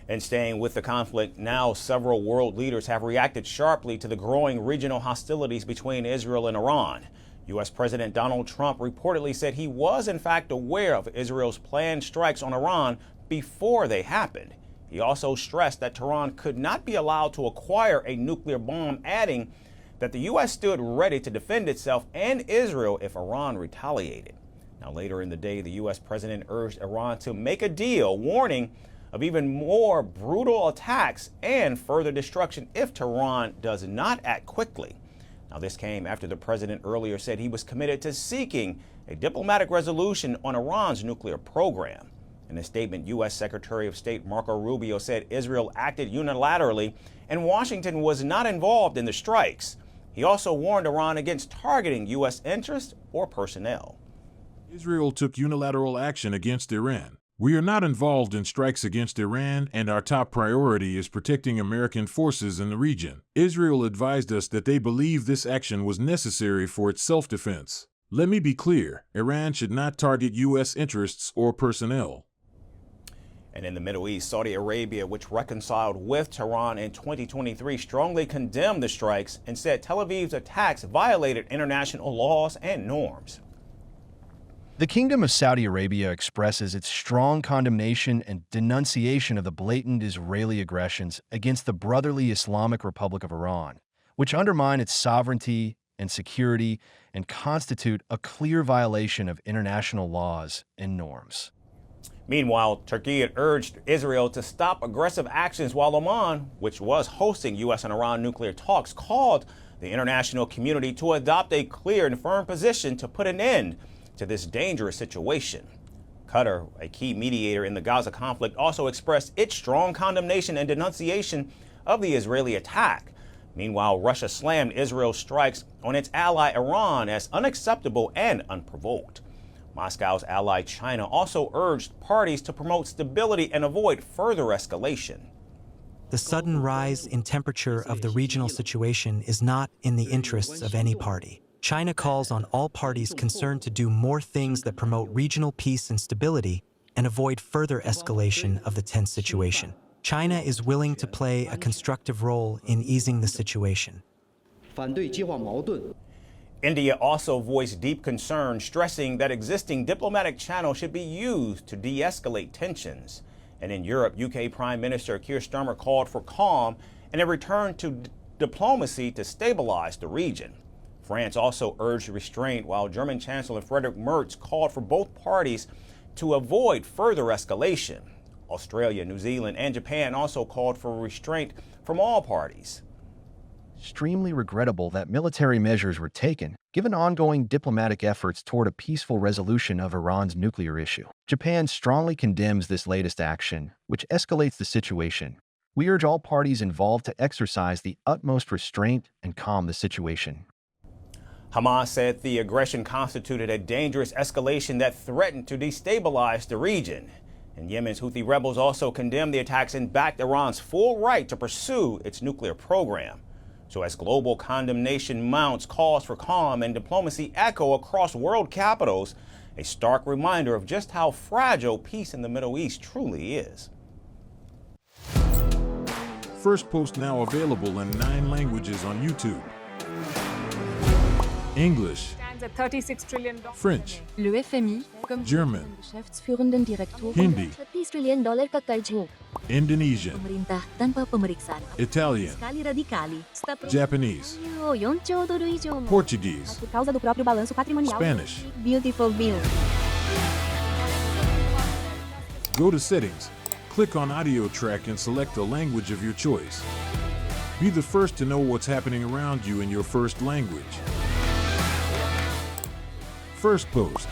And staying with the conflict, now several world leaders have reacted sharply to the growing regional hostilities between Israel and Iran. U.S. President Donald Trump reportedly said he was in fact aware of Israel's planned strikes on Iran before they happened. He also stressed that Tehran could not be allowed to acquire a nuclear bomb, adding that the U.S. stood ready to defend itself and Israel if Iran retaliated. Now, later in the day, the U.S. president urged Iran to make a deal, warning of even more brutal attacks and further destruction if Tehran does not act quickly. Now, this came after the president earlier said he was committed to seeking a diplomatic resolution on Iran's nuclear program. In a statement, U.S. Secretary of State Marco Rubio said Israel acted unilaterally and Washington was not involved in the strikes. He also warned Iran against targeting U.S. interests or personnel. Israel took unilateral action against Iran. We are not involved in strikes against Iran, and our top priority is protecting American forces in the region. Israel advised us that they believe this action was necessary for its self-defense. Let me be clear, Iran should not target U.S. interests or personnel. And in the Middle East, Saudi Arabia, which reconciled with Tehran in 2023, strongly condemned the strikes and said Tel Aviv's attacks violated international laws and norms. The Kingdom of Saudi Arabia expresses its strong condemnation and denunciation of the blatant Israeli aggressions against the brotherly Islamic Republic of Iran, which undermine its sovereignty and security and constitute a clear violation of international laws and norms. Meanwhile, Turkey had urged Israel to stop aggressive actions, while Oman, which was hosting U.S. and Iran nuclear talks, called the international community to adopt a clear and firm position to put an end to this dangerous situation. Qatar, a key mediator in the Gaza conflict, also expressed its strong condemnation and denunciation of the Israeli attack. Meanwhile, Russia slammed Israel's strikes on its ally Iran as unacceptable and unprovoked. Moscow's ally China also urged parties to promote stability and avoid further escalation. The sudden rise in temperature of the regional situation is not in the interests of any party. China calls on all parties concerned to do more things that promote regional peace and stability and avoid further escalation of the tense situation. China is willing to play a constructive role in easing the situation. India also voiced deep concern, stressing that existing diplomatic channels should be used to de-escalate tensions. And in Europe, UK Prime Minister Keir Starmer called for calm and a return to diplomacy to stabilize the region. France also urged restraint, while German Chancellor Friedrich Merz called for both parties to avoid further escalation. Australia, New Zealand, and Japan also called for restraint from all parties. Extremely regrettable that military measures were taken, given ongoing diplomatic efforts toward a peaceful resolution of Iran's nuclear issue. Japan strongly condemns this latest action, which escalates the situation. We urge all parties involved to exercise the utmost restraint and calm the situation. Hamas said the aggression constituted a dangerous escalation that threatened to destabilize the region. And Yemen's Houthi rebels also condemned the attacks and backed Iran's full right to pursue its nuclear program. So as global condemnation mounts, calls for calm and diplomacy echo across world capitals, a stark reminder of just how fragile peace in the Middle East truly is. Firstpost now available in 9 languages on YouTube. English, $36 trillion. French, Le FMI, comme German, Geschäftsführenden Direktor, Hindi, $30 trillion ka karjo. Indonesian, Pemerintah tanpa pemeriksaan. Italian, Sekali radikali. Japanese, Portuguese, Por causa do próprio balanço patrimonial. Spanish. Beautiful bill. Go to Settings, click on Audio Track and select the language of your choice. Be the first to know what's happening around you in your first language. Firstpost.